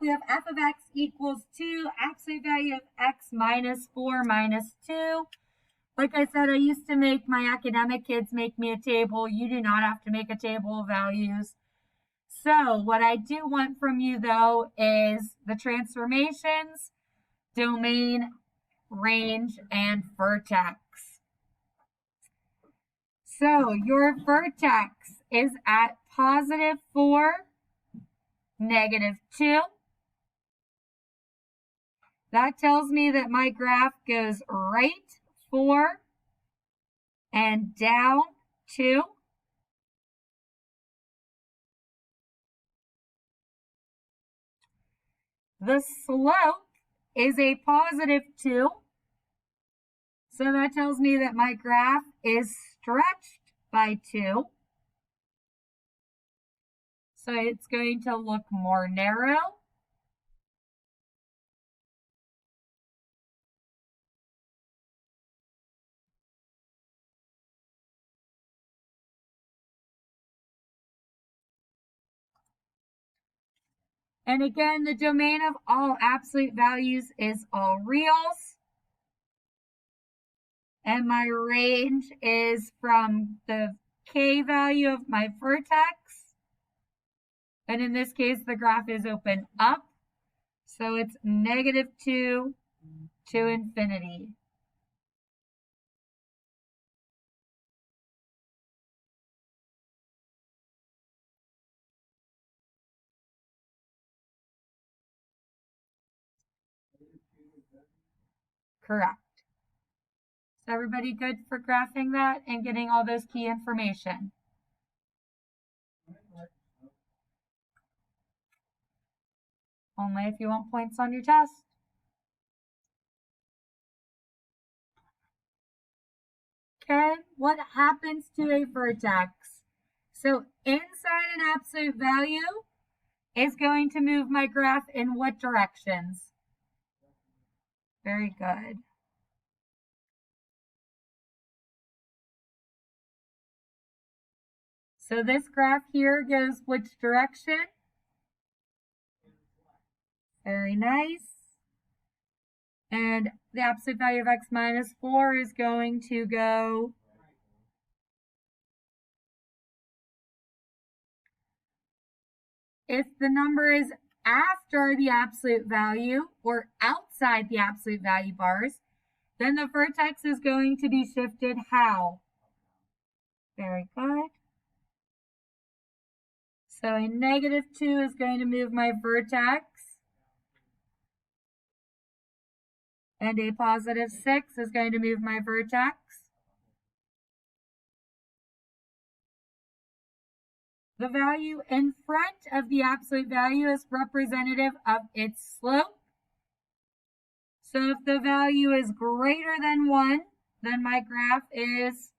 we have f of x equals 2, absolute value of x minus 4 minus 2. Like I said, I used to make my academic kids make me a table. You do not have to make a table of values. So what I do want from you, though, is the transformations, domain, range, and vertex. So your vertex is at positive 4, negative 2. That tells me that my graph goes right 4 and down 2. The slope is a positive 2. So that tells me that my graph is stretched by 2. So it's going to look more narrow. And again, the domain of all absolute values is all reals. And my range is from the k value of my vertex. And in this case, the graph is open up. So it's negative 2 to infinity. Correct. Is everybody good for graphing that and getting all those key information? Only if you want points on your test. Okay, what happens to a vertex? So inside an absolute value is going to move my graph in what directions? Very good. So this graph here goes which direction? Very nice. And the absolute value of x minus 4 is going to go if the number is after the absolute value or outside the absolute value bars, then the vertex is going to be shifted how? Very good. So a negative 2 is going to move my vertex. And a positive 6 is going to move my vertex. The value in front of the absolute value is representative of its slope. So if the value is greater than 1, then my graph is.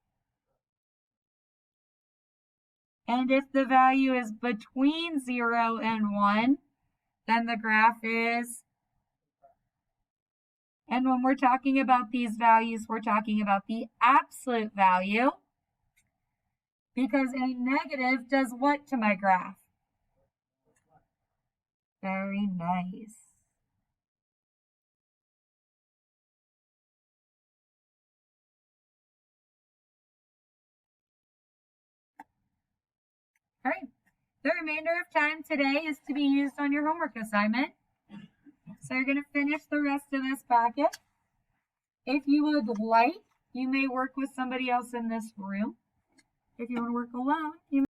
And if the value is between 0 and 1, then the graph is. And when we're talking about these values, we're talking about the absolute value. Because a negative does what to my graph? Very nice. All right. The remainder of time today is to be used on your homework assignment. So you're going to finish the rest of this packet. If you would like, you may work with somebody else in this room. If you want to work alone, you